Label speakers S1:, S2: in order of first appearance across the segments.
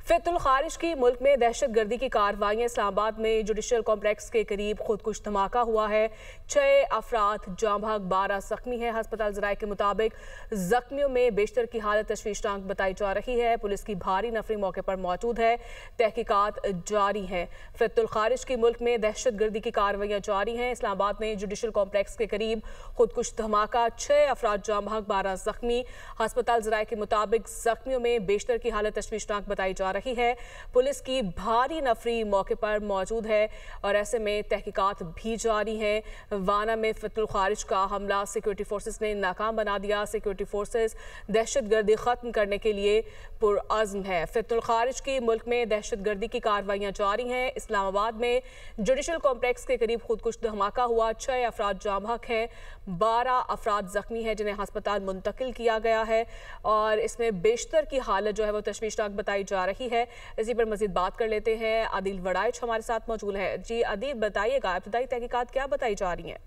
S1: फितुल खारिज की मुल्क में दहशत गर्दी की कार्रवाइयाँ। इस्लामाबाद में जुडिशल कॉम्प्लेक्स के करीब खुदकुश धमाका हुआ है। 6 अफराद जाँ भाग, 12 जख्मी हैं। हस्पताल ज़राए के मुताबिक जख्मियों में बेशतर की हालत तशवीशनाक बताई जा रही है। पुलिस की भारी नफरी मौके पर मौजूद है। तहकीकात जारी हैं। फितुल खारिज की मुल्क में दहशत गर्दी की कार्रवाइयाँ जारी हैं। इस्लामाबाद में जुडिशल कॉम्प्लेक्स के करीब खुदकुश धमाका, 6 अफराद जाँ भाग, 12 जख्मी। हस्पताल ज़राए के मुताबिक जख्मियों में बेशतर की हालत तशवीशनाक बताई जा रही है। पुलिस की भारी नफरी मौके पर मौजूद है और ऐसे में तहकीकात भी जारी है। वाना में फितुल खारिज का हमला सिक्योरिटी फोर्सेस ने नाकाम बना दिया। सिक्योरिटी फोर्सेस दहशत गर्दी खत्म करने के लिए पुरअज़्म है। फितुल खारिज की मुल्क में दहशत गर्दी की कार्रवाइयाँ जारी हैं। इस्लामाबाद में जुडिशल कॉम्प्लेक्स के करीब खुदकुश धमाका हुआ। 6 अफराद जाँ भाग हैं, 12 अफराद जख्मी हैं जिन्हें हस्पताल मुंतकिल किया गया है और इसमें बेशतर की हालत जो है वो तशवीशनाक बताई जा रही है। इसी पर मजीद बात कर लेते हैं। आदिल वड़ाइच हमारे साथ मौजूद है। जी आदिल, बताइएगा इब्तदाई तहकीकात क्या बताई जा रही हैं?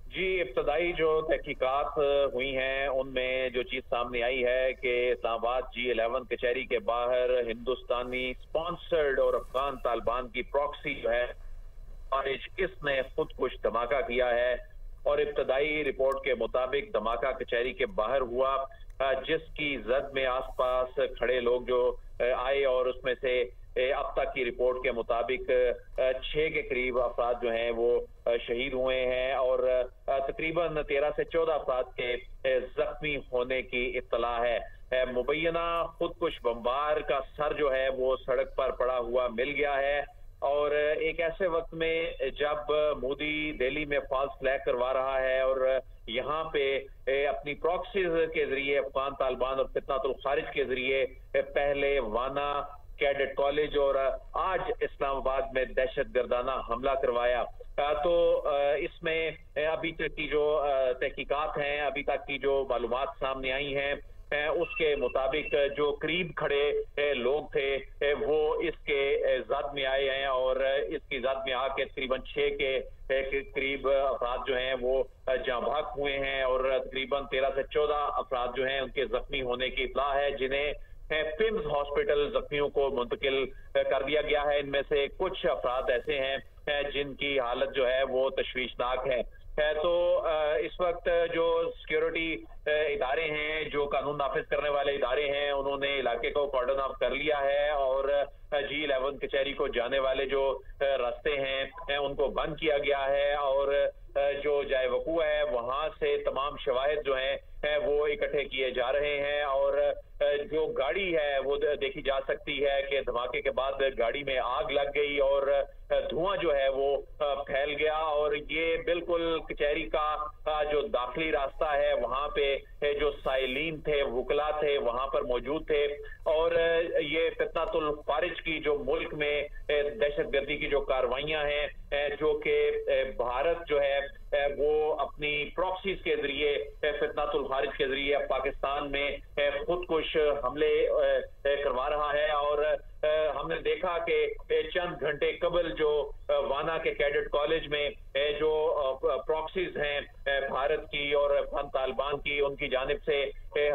S2: जी, इब्तदाई जो तहकीकात हुई हैं उनमें जो चीज़ सामने आई है कि इस्लामाबाद G11 कचहरी के बाहर हिंदुस्तानी स्पॉन्सर्ड और अफगान तालिबान की प्रॉक्सी जो है इसने खुद कुछ धमाका किया है और इब्तदाई रिपोर्ट के मुताबिक धमाका कचहरी के बाहर हुआ, जिसकी जद में आसपास खड़े लोग जो आए और उसमें से अब तक की रिपोर्ट के मुताबिक 6 के करीब अफराद जो हैं वो शहीद हुए हैं और तकरीबन 13 से 14 अफराद के जख्मी होने की इत्तला है। मुबैना खुदकुश बमबार का सर जो है वो सड़क पर पड़ा हुआ मिल गया है और एक ऐसे वक्त में जब मोदी दिल्ली में फॉल्स फ्लैग करवा रहा है और यहाँ पे अपनी प्रॉक्सीज के जरिए अफगान तालिबान और फितनातुल खारिज के जरिए पहले वाना कैडेट कॉलेज और आज इस्लामाबाद में दहशत गर्दाना हमला करवाया, तो इसमें अभी तक की जो तहकीकात हैं, अभी तक की जो मालूमात सामने आई हैं उसके मुताबिक जो करीब खड़े लोग थे वो इसके जद में आए हैं और इसकी जद में आके तकरीबन 6 के करीब अफराद जो हैं वो जाँ भाग हुए हैं और तकरीबन 13 से 14 अफराद जो हैं उनके जख्मी होने की इत्तला है, जिन्हें पिम्स हॉस्पिटल जख्मियों को मुंतकिल कर दिया गया है। इनमें से कुछ अफराद ऐसे हैं जिनकी हालत जो है वो तशवीशनाक है। तो इस वक्त जो सिक्योरिटी इदारे हैं, जो कानून नाफिज करने वाले इदारे हैं, उन्होंने इलाके को कॉर्डन ऑफ कर लिया है और G11 कचहरी को जाने वाले जो रास्ते हैं उनको बंद किया गया है और जो जाए वकू है वहां से तमाम शवाहिद जो हैं वो इकट्ठे किए जा रहे हैं और जो गाड़ी है वो देखी जा सकती है कि धमाके के बाद गाड़ी में आग लग गई और धुआं जो है वो फैल गया और ये बिल्कुल कचहरी का जो दाखिली रास्ता है वहां पे जो साइलीन थे, वुकला थे, वहां पर मौजूद थे और ये फितनातुल खारिज की जो मुल्क में दहशत गर्दी की जो कार्रवाइयां हैं जो कि भारत जो है वो अपनी प्रॉक्सीज के जरिए फितनातुल खारिज के जरिए पाकिस्तान में खुदकुश हमले करवा रहा है और हमने देखा कि चंद घंटे कबल जो वाना के कैडेट कॉलेज में जो प्रॉक्सीज हैं भारत की और अफगान तालिबान की, उनकी जानिब से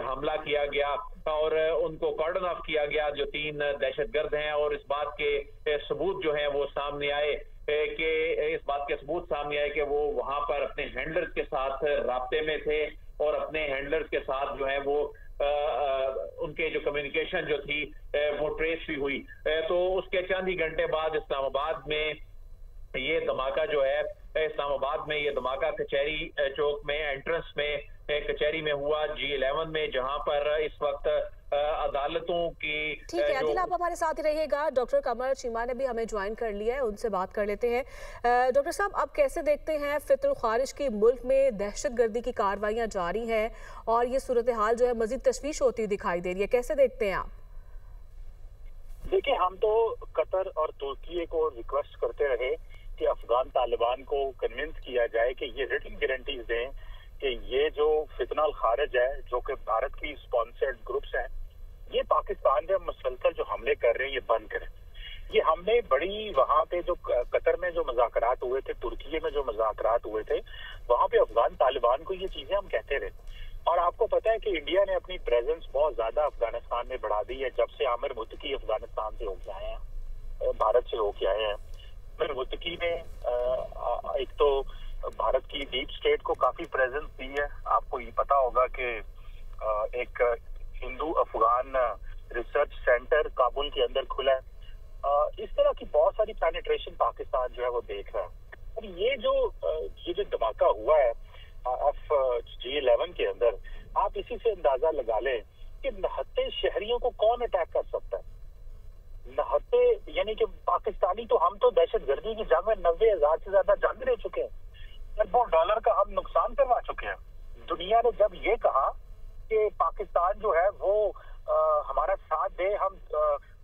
S2: हमला किया गया और उनको कॉर्डन ऑफ किया गया, जो 3 दहशतगर्द हैं और इस बात के सबूत जो हैं वो सामने आए कि वो वहां पर अपने हैंडलर्स के साथ राब्ते में थे और अपने हैंडलर्स के साथ जो है वो उनके जो कम्युनिकेशन जो थी वो ट्रेस भी हुई। तो उसके चंद ही घंटे बाद इस्लामाबाद में ये धमाका जो है, इस्लामाबाद में ये धमाका कचहरी चौक में एंट्रेंस में कचहरी में हुआ G11 में, जहां पर इस वक्त अदालतों की।
S1: ठीक है आदिल, आप हमारे साथ ही रहिएगा। डॉक्टर कमर चीमा ने भी हमें ज्वाइन कर लिया है, उनसे बात कर लेते हैं। डॉक्टर साहब, आप कैसे देखते हैं फितुल खारिज की मुल्क में दहशत गर्दी की कार्रवाइयाँ जारी हैं और ये सूरत हाल जो है मजीद तशवीश होती हुई दिखाई दे रही है, कैसे देखते हैं आप?
S3: देखिए, हम तो कतर और तुर्की को रिक्वेस्ट करते रहे कि अफगान तालिबान को कन्विंस किया जाए कि ये रिटन गारंटीज दें कि ये जो फितनाल खारिज है, जो कि भारत की स्पॉन्सर्ड ग्रुप्स हैं, ये पाकिस्तान में मुसलसल जो हमले कर रहे हैं ये बंद करें। ये हमले बड़ी वहां पे जो कतर में जो मुज़ाकरात हुए थे, तुर्की में जो मुज़ाकरात हुए थे, वहां पे अफगान तालिबान को ये चीजें हम कहते रहे। और आपको पता है कि इंडिया ने अपनी प्रेजेंस बहुत ज्यादा अफगानिस्तान में बढ़ा दी है जब से आमिर मुत्तकी अफगानिस्तान से होके आए हैं, भारत से होके आए हैं। आमिर मुत्तकी ने एक तो भारत की डीप स्टेट को काफी प्रेजेंस दी है। आपको ये पता होगा कि एक हिंदू अफगान रिसर्च सेंटर काबुल के अंदर खुला है। इस तरह की बहुत सारी पेनिट्रेशन पाकिस्तान जो है वो देख रहा है। और ये जो धमाका हुआ है G11 के अंदर, आप इसी से अंदाजा लगा लें कि 69 शहरियों को कौन अटैक कर सकता है। 69 यानी कि पाकिस्तानी तो हम तो दहशतगर्दी की जंग में 90,000 से ज्यादा जंग ले चुके हैं, अरबों डॉलर का हम नुकसान करवा चुके हैं। दुनिया ने जब ये कहा कि पाकिस्तान जो है वो हमारा साथ दे, हम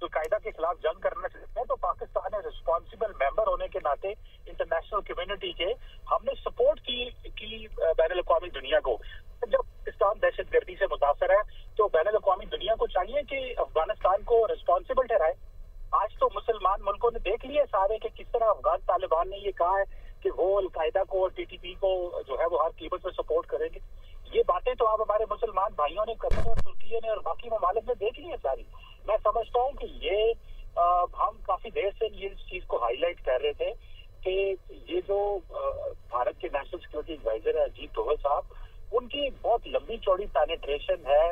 S3: अल-कायदा के खिलाफ जंग करना चाहते हैं, तो पाकिस्तान रिस्पॉन्सिबल मेंबर होने के नाते इंटरनेशनल कम्युनिटी के हमने सपोर्ट की बैनुल-अक़वामी दुनिया को। जब पाकिस्तान दहशतगर्दी से मुतासर है तो बैनुल-अक़वामी दुनिया को चाहिए कि अफगानिस्तान को रिस्पॉन्सिबल ठहराए। आज तो मुसलमान मुल्कों ने देख लिया सारे कि किस तरह अफगान तालिबान ने ये कहा है कि वो अल-कायदा को और टीटीपी को जो है वो हर कीमत पर सपोर्ट करेंगे। ये बातें तो आप हमारे मुसलमान भाइयों ने, कतर और तुर्की ने और बाकी ममालिक ने देख ली है सारी। मैं समझता हूँ कि ये हम काफी देर से ये चीज को हाईलाइट कर रहे थे कि ये जो भारत के नेशनल सिक्योरिटी एडवाइजर है अजीत डोभाल साहब, उनकी बहुत लंबी चौड़ी पेनिट्रेशन है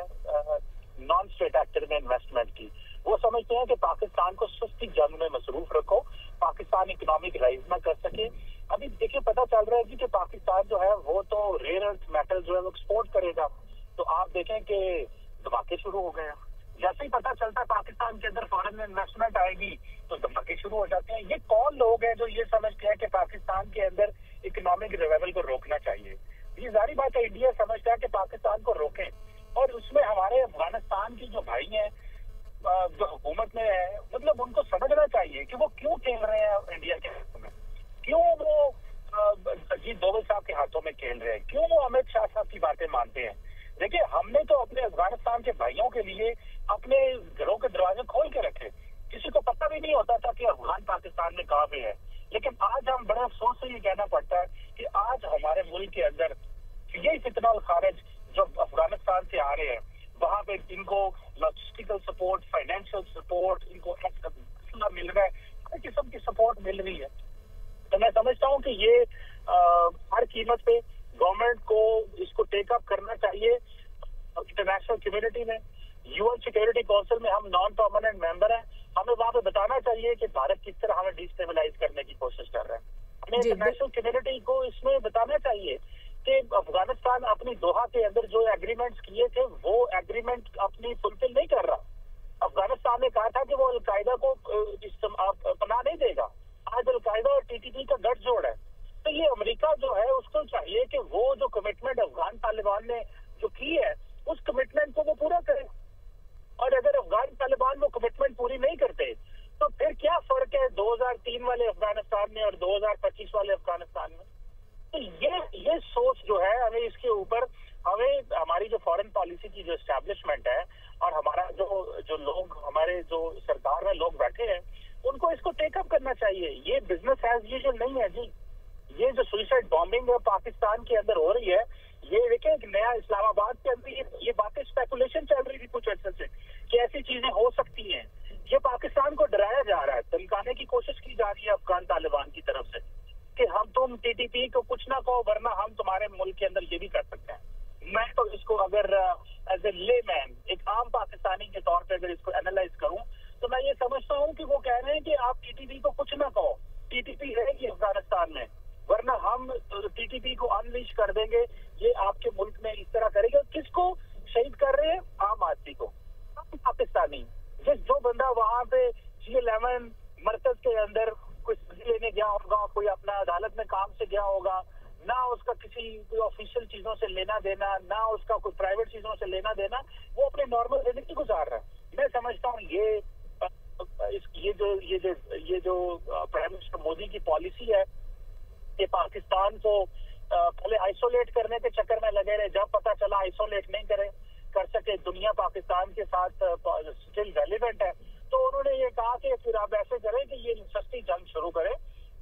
S3: नॉन स्टेट एक्टर में इन्वेस्टमेंट की। वो समझते हैं कि पाकिस्तान को सस्ती जंग में मसरूफ रखो, पाकिस्तान इकोनॉमिक राइज ना कर सके। अभी देखिए पता चल रहा है कि पाकिस्तान जो है वो तो रेयर अर्थ मेटल जो है वो एक्सपोर्ट करेगा, तो आप देखें कि धमाके शुरू हो गए हैं। जैसे ही पता चलता है पाकिस्तान के अंदर फॉरेन इन्वेस्टमेंट आएगी तो धमाके शुरू हो जाते हैं। ये कौन लोग हैं जो ये समझते हैं कि पाकिस्तान के अंदर इकोनॉमिक रिवाइवल को रोकना चाहिए? ये जारी बात है, इंडिया समझता है कि पाकिस्तान को रोकें, और उसमें हमारे अफगानिस्तान की जो भाई हैं जो हुकूमत में है, मतलब उनको समझना चाहिए कि वो क्यों खेल रहे हैं इंडिया के हाथों में, क्यों वो अजीत डोभाल साहब के हाथों में खेल रहे हैं, क्यों वो अमित शाह साहब की बातें मानते हैं। देखिए हमने तो अपने अफगानिस्तान के भाइयों के लिए अपने घरों के दरवाजे खोल के रखे, किसी को पता भी नहीं होता था कि अफगान पाकिस्तान में कहाँ पे है। लेकिन आज हम बड़े अफसोस से ये कहना पड़ता है कि आज हमारे मुल्क के अंदर यही फितना और खारिज जो अफगानिस्तान से आ रहे हैं, वहां पे इनको लॉजिस्टिकल सपोर्ट, फाइनेंशियल सपोर्ट, इनको मिल रहा है, हर किस्म की सपोर्ट मिल रही है। तो मैं समझता हूँ कि ये हर कीमत पे गवर्नमेंट को इसको टेक अप करना चाहिए। इंटरनेशनल कम्युनिटी में, यूएन सिक्योरिटी काउंसिल में हम नॉन परमानेंट मेंबर हैं, हमें वहां पे बताना चाहिए कि भारत किस तरह हमें डिस्टेबलाइज करने की कोशिश कर रहा है। हमें इंटरनेशनल कम्युनिटी को इसमें बताना चाहिए कि अफगानिस्तान अपनी दोहा के अंदर जो एग्रीमेंट्स किए थे वो एग्रीमेंट अपनी फुलफिल नहीं कर रहा। अफगानिस्तान ने कहा था कि वो अल-कायदा को पनाह नहीं देगा, आज अल-कायदा और टीटीपी का गठजोड़ है। तो ये अमेरिका जो है उसको चाहिए कि वो जो कमिटमेंट अफगान तालिबान ने जो की है उस कमिटमेंट को वो पूरा करे, और अगर अफगान तालिबान वो कमिटमेंट पूरी नहीं करते तो फिर क्या फर्क है 2003 वाले अफगानिस्तान में और 2025 वाले अफगानिस्तान में। तो ये सोच जो है हमें इसके ऊपर, हमें हमारी जो फॉरेन पॉलिसी की जो एस्टैब्लिशमेंट है और हमारा जो लोग हमारे जो सरकार में लोग बैठे हैं उनको इसको टेकअप करना चाहिए। ये बिजनेस एज यूजुअल नहीं है जी। ये जो सुसाइड बॉम्बिंग पाकिस्तान के अंदर हो रही है, ये देखें एक नया इस्लामाबाद के अंदर ये बातें स्पेकुलेशन चल रही थी कुछ अर्से से कि ऐसी चीजें हो सकती हैं। ये पाकिस्तान को डराया जा रहा है, धमकाने की कोशिश की जा रही है अफगान तालिबान की तरफ से कि तुम टीटीपी को कुछ ना कहो वरना हम तुम्हारे मुल्क के अंदर ये भी कर सकते हैं। मैं तो इसको अगर एज ए लेमैन, एक आम पाकिस्तानी के तौर पे अगर इसको एनालाइज करूं तो मैं ये समझता हूं कि वो कह रहे हैं कि आप टीटीपी को कुछ ना कहो, टीटीपी रहेगी अफगानिस्तान में, वरना हम टीटीपी को अनलीश कर देंगे, ये आपके मुल्क में इस तरह करेंगे। किसको शहीद कर रहे हैं? आम आदमी को, पाकिस्तानी। जो बंदा वहां पे G11 मरकज के अंदर कोई सब्जी लेने गया होगा, कोई अपना अदालत में काम से गया होगा, ना उसका कोई ऑफिशियल चीजों से लेना देना, ना उसका कोई प्राइवेट चीजों से लेना देना, वो अपनी नॉर्मल जिंदगी गुजार रहा है। मैं समझता हूँ ये जो प्राइम मिनिस्टर मोदी की पॉलिसी है कि पाकिस्तान को पहले आइसोलेट करने के चक्कर में लगे रहे, जब पता चला आइसोलेट नहीं कर सके, दुनिया पाकिस्तान के साथ स्टिल रेलिवेंट है, तो उन्होंने ये कहा कि फिर आप ऐसे करें कि ये सस्ती जंग शुरू करें,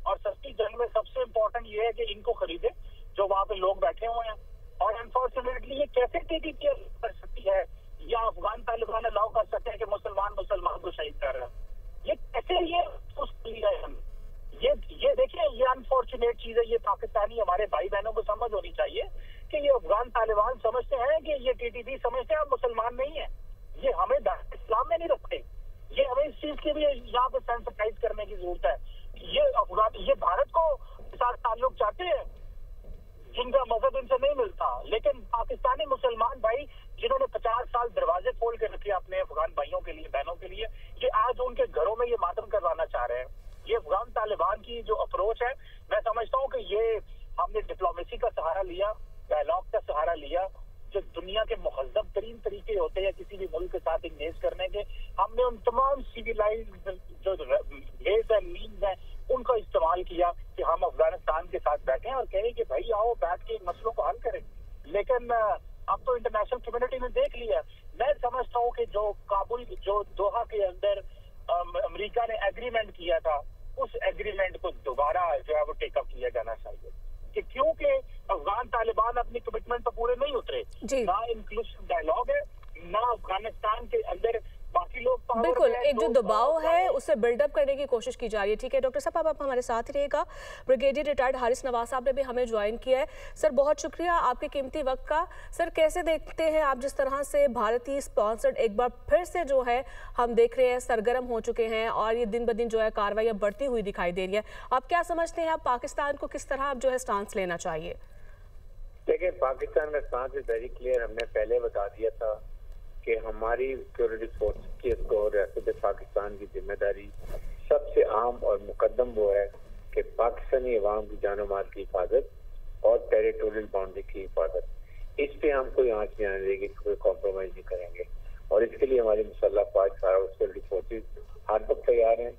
S3: और सस्ती जंग में सबसे इम्पोर्टेंट ये है कि इनको खरीदे जो वहां पे लोग बैठे हुए हैं। और अनफॉर्चुनेटली ये कैसे टीटीपी पाकिस्तानी हमारे भाई बहनों को समझ होनी चाहिए कि ये अफगान तालिबान समझते हैं कि ये टीटीपी समझते हैं, मुसलमान नहीं है। ये हमें इस्लाम में नहीं रखते। ये हमें इस चीज की भी यहाँ पे सेंसिटाइज करने की जरूरत है। ये भारत को साथ ताल्लुक चाहते हैं जिनका मजहब इनसे नहीं मिलता, लेकिन पाकिस्तानी मुसलमान भाई जिन्होंने 50 साल दरवाजे खोल के रखे अपने अफगान भाइयों के लिए, बहनों के लिए, ये आज उनके घरों में ये मातम करवाना चाह रहे हैं। ये अफगान तालिबान की जो अप्रोच है, मैं समझता हूँ कि ये हमने डिप्लोमेसी का सहारा लिया, डायलॉग का सहारा लिया, जो दुनिया के मुहज़्ज़ब तरीन तरीके होते हैं किसी भी मुल्क के साथ इंगेज करने के, हमने उन तमाम सिविलाइज्ड जो वेज एंड मीन्स हैं उनका इस्तेमाल किया कि हम अफगानिस्तान के साथ बैठे और कहें कि भाई आओ बैठ के मसलों को हल करें। लेकिन अब तो इंटरनेशनल कम्युनिटी ने देख लिया। मैं समझता हूँ कि जो काबुल, जो दोहा के अंदर अमेरिका ने एग्रीमेंट किया था, उस एग्रीमेंट को दोबारा जो है वो टेकअप किया जाना चाहिए कि क्योंकि अफगान तालिबान अपनी कमिटमेंट पर पूरे नहीं उतरे। ना इंक्लूसिव डायलॉग है, ना अफगानिस्तान के अंदर बाकी लोग।
S1: बिल्कुल, एक जो दबाव है उसे बिल्डअप करने की कोशिश की जा रही है। ठीक है डॉक्टर साहब, आप हमारे साथ ही रहेगा। ब्रिगेडियर रिटायर्ड हारिस नवाज साहब ने भी हमें ज्वाइन किया है। सर बहुत शुक्रिया आपके कीमती वक्त का। सर कैसे देखते हैं आप जिस तरह से भारतीय स्पॉन्सर्ड एक बार फिर से जो है हम देख रहे हैं सरगर्म हो चुके हैं और ये दिन ब दिन जो है कार्रवाइयाँ बढ़ती हुई दिखाई दे रही है, आप क्या समझते हैं आप पाकिस्तान को किस तरह जो है स्टांस लेना चाहिए?
S4: देखिए, पाकिस्तान का स्टांस इज वेरी क्लियर। हमने पहले बता दिया था कि हमारी सिक्योरिटी फोर्स की और रियासत पाकिस्तान की जिम्मेदारी सबसे आम और मुकद्दम वो है कि पाकिस्तानी अवाम की जानो माल की हिफाजत और टेरिटोरियल बाउंड्री की हिफाजत। इस पे हम कोई आंच नहीं आने देंगे, कोई कॉम्प्रोमाइज नहीं करेंगे और इसके लिए हमारी मुसल्लह फौज, सारा सिक्योरिटी फोर्सेज हर वक्त तैयार हैं,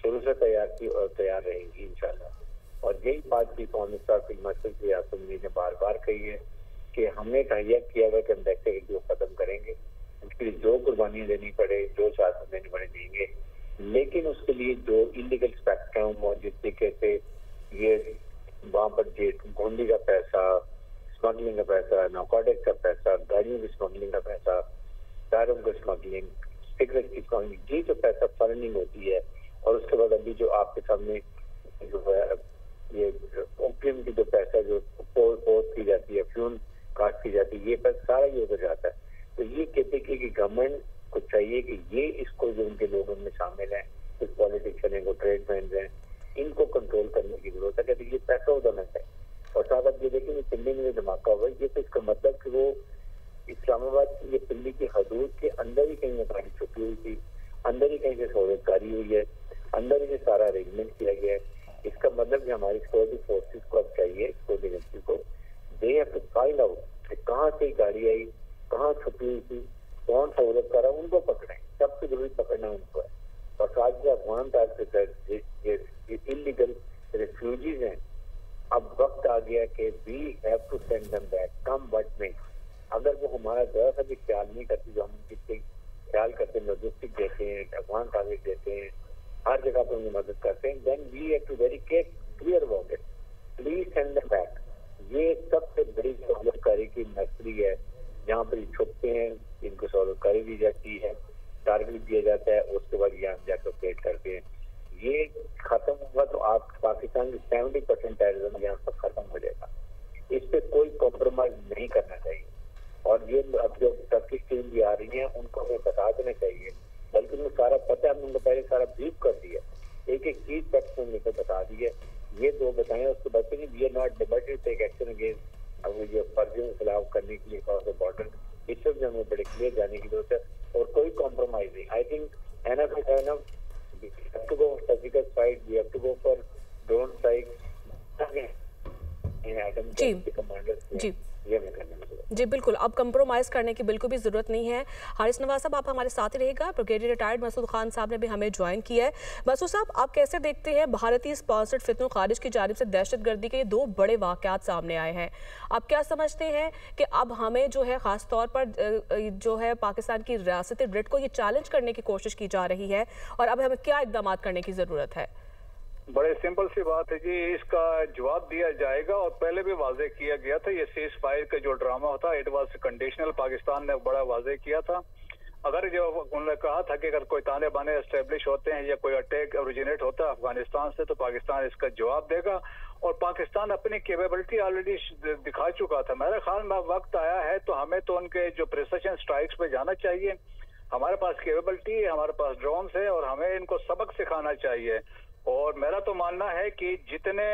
S4: शुरू से तैयार थी और तैयार रहेंगी इंशाल्लाह। और यही बात की कौमी रियासत ने बार बार कही है कि हमने तहैया किया हुआ कि हम देखते हैं कि वो खत्म करेंगे, उसके लिए जो कुर्बानियां देनी पड़े, जो शहादत देनी पड़े देंगे, लेकिन उसके लिए जो इलीगल स्पेक्ट्रम और जिस तरीके से ये वहाँ पर गोंदी का पैसा, स्मगलिंग का पैसा, नार्कोटिक्स का पैसा, गाड़ियों की स्मगलिंग का पैसा, टायरों की स्मगलिंग, सिगरेट की स्मगलिंग, ये जो पैसा फंडिंग होती है और उसके बाद अभी जो आपके सामने जो है ये ओपियम की जो पैसा जो पोस्ट की जाती है, फ्यूल काट की जाती है, ये पैसा सारा ये उधर जाता है। तो ये कहते कि गवर्नमेंट को चाहिए कि ये इसको जो उनके लोग उनमें शामिल हैं, कुछ पॉलिटिशियन हैं, कुछ ट्रेडमैन हैं, इनको कंट्रोल करने की जरूरत है। कहते ये पैसा उधर चाहिए। और साथ आप ये देखेंगे दिल्ली में धमाका हुआ, ये तो इसका मतलब कि वो इस्लामाबाद की ये दिल्ली की हदूद के अंदर ही कहीं गाड़ी छुपी हुई थी, अंदर ही कहीं से सहूलतकारी हुई है, अंदर ही से सारा अरेंजमेंट किया गया है। इसका मतलब हमारी सिक्योरिटी फोर्सेज को अब चाहिए, सिक्योरिटी एजेंसी को, they have to find out कि कहाँ से गाड़ी आई, कहाँ छुपी हुई थी, कौन सहूलत कर रहा है, उनको पकड़े। सबसे जरूरी पकड़ना उनको है। और साथ ही अफगान इलीगल रिफ्यूजीज हैं, अब वक्त आ गया कि we have to send them back come what may. अगर वो हमारा जरा सा भी ख्याल नहीं करती, जो हम उनकी ख्याल करते हैं, लॉजिस्टिक देते हैं, अफगान कागज देते हैं, हर जगह पर उनकी मदद करते हैं, then we have to very clear about it, please send them back. ये सबसे बड़ी सहूलतकारी की नर्सरी है जहाँ पर ये छुपते हैं, इनको सहूलतकारी दी जाती है, टारगेट दिया जाता है, उसके बाद यहाँ जाकर ऑपरेट करते हैं। ये खत्म होगा तो आप पाकिस्तान की 70% टेररिज्म यहाँ पर खत्म हो जाएगा। इस पे कोई कॉम्प्रोमाइज नहीं करना चाहिए। और ये अब जो टर्किश टीम भी आ रही है उनको हमें बता देना चाहिए, बल्कि उनको सारा पता है, हमने उनको पहले सारा ब्रीफ कर दिया, एक एक चीज फैक्ट उनको बता दी है। ये दो बताएं, उसके बाद we are not liberty take action against अब ये फर्जियों के खिलाफ करने के लिए क्रॉस द बॉर्डर, इस सब में हमें बड़े क्लियर जाने की जरूरत है और कोई कॉम्प्रोमाइज नहीं। I think enough is enough, we have to go surgical strike, we have to go for drone strike in एटम के कमांडर्स जी ये हमें करना है।
S1: जी बिल्कुल, अब कंप्रोमाइज़ करने की बिल्कुल भी ज़रूरत नहीं है। हारिस नवाज साहब आप हमारे साथ ही रहेगा। ब्रिगेडियर रिटायर्ड मसूद खान साहब ने भी हमें ज्वाइन किया है। मसूद साहब, आप कैसे देखते हैं भारतीय स्पॉन्सर्ड फितनों खारिज की जानिब से दहशतगर्दी के दो बड़े वाक़यात सामने आए हैं? आप क्या समझते हैं कि अब हमें जो है ख़ास तौर पर जो है पाकिस्तान की रियासती ग्रिड को ये चैलेंज करने की कोशिश की जा रही है और अब हमें क्या इक़दाम करने की ज़रूरत है?
S5: बड़े सिंपल सी बात है जी, इसका जवाब दिया जाएगा और पहले भी वाजे किया गया था। ये सीज फायर का जो ड्रामा होता है इट वाज कंडीशनल, पाकिस्तान ने बड़ा वाजे किया था। अगर जो उन्होंने कहा था कि अगर कोई ताने बाने एस्टेब्लिश होते हैं या कोई अटैक ओरिजिनेट होता है अफगानिस्तान से तो पाकिस्तान इसका जवाब देगा और पाकिस्तान अपनी कैपेबिलिटी ऑलरेडी दिखा चुका था। मेरा ख्याल में वक्त आया है तो हमें तो उनके जो प्रिसिशन स्ट्राइक्स पे जाना चाहिए। हमारे पास कैपेबिलिटी है, हमारे पास ड्रोन्स है और हमें इनको सबक सिखाना चाहिए। और मेरा तो मानना है कि जितने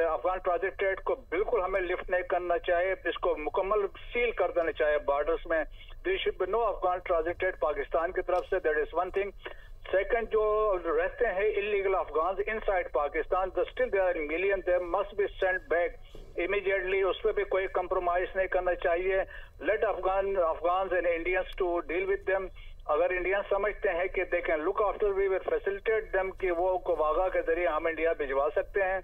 S5: अफगान ट्रांजिट को बिल्कुल हमें लिफ्ट नहीं करना चाहिए, इसको मुकम्मल सील कर देना चाहिए बॉर्डर्स में। There should be no Afghan transit Pakistan की तरफ से, that is one thing. Second, जो रहते हैं illegal Afghan inside Pakistan, still there are million, they must be sent back immediately. उस पर भी कोई कंप्रोमाइज नहीं करना चाहिए। Let Afghan and Indians to deal with them. अगर इंडियन समझते हैं कि they can look after, we will facilitate them कि वो वागा के जरिए हम इंडिया भिजवा सकते हैं।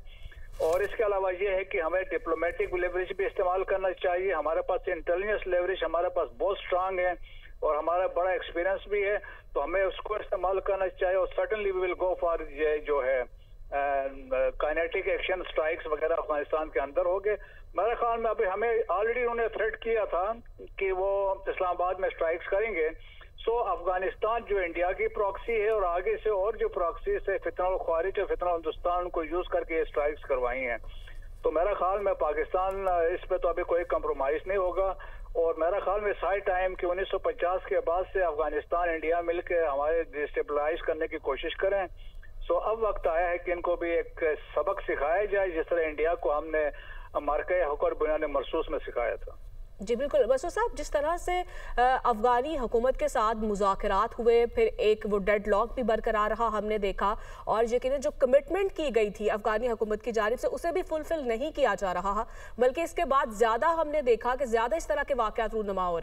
S5: और इसके अलावा ये है कि हमें डिप्लोमेटिक लेवरेज भी इस्तेमाल करना चाहिए। हमारे पास इंटेलिजेंस लेवरेज हमारे पास बहुत स्ट्रांग है और हमारा बड़ा एक्सपीरियंस भी है, तो हमें उसको इस्तेमाल करना चाहिए। और certainly we will go for जो है काइनेटिक एक्शन स्ट्राइक्स वगैरह अफगानिस्तान के अंदर हो गए। मेरे ख्याल में अभी हमें ऑलरेडी उन्होंने थ्रेट किया था कि वो इस्लामाबाद में स्ट्राइक्स करेंगे। सो अफगानिस्तान जो इंडिया की प्रॉक्सी है और आगे से और जो प्रॉक्सी से फितना ख्वारिज और फितना हिंदुस्तान को यूज करके ये स्ट्राइक्स करवाई हैं, तो मेरा ख्याल में पाकिस्तान इस पे तो अभी कोई कंप्रोमाइज नहीं होगा। और मेरा ख्याल में साई टाइम कि 1950 के बाद से अफगानिस्तान इंडिया मिलकर हमारे डिस्टेबलाइज करने की कोशिश करें। सो अब वक्त आया है कि इनको भी एक सबक सिखाया जाए, जिस तरह इंडिया को हमने मार्के हुक्र बुनियाद मरसूस में सिखाया था।
S1: जी बिल्कुल बसर साहब, जिस तरह से अफगानी हुकूमत के साथ मुज़ाकरात हुए, फिर एक वो डेडलॉक भी बरकरार रहा हमने देखा, और यकीनन जो कमिटमेंट की गई थी अफगानी हुकूमत की जानिब से उसे भी फुलफिल नहीं किया जा रहा, बल्कि इसके बाद ज़्यादा हमने देखा कि ज़्यादा इस तरह के वाक़यात रूनुमा हो रहे हैं।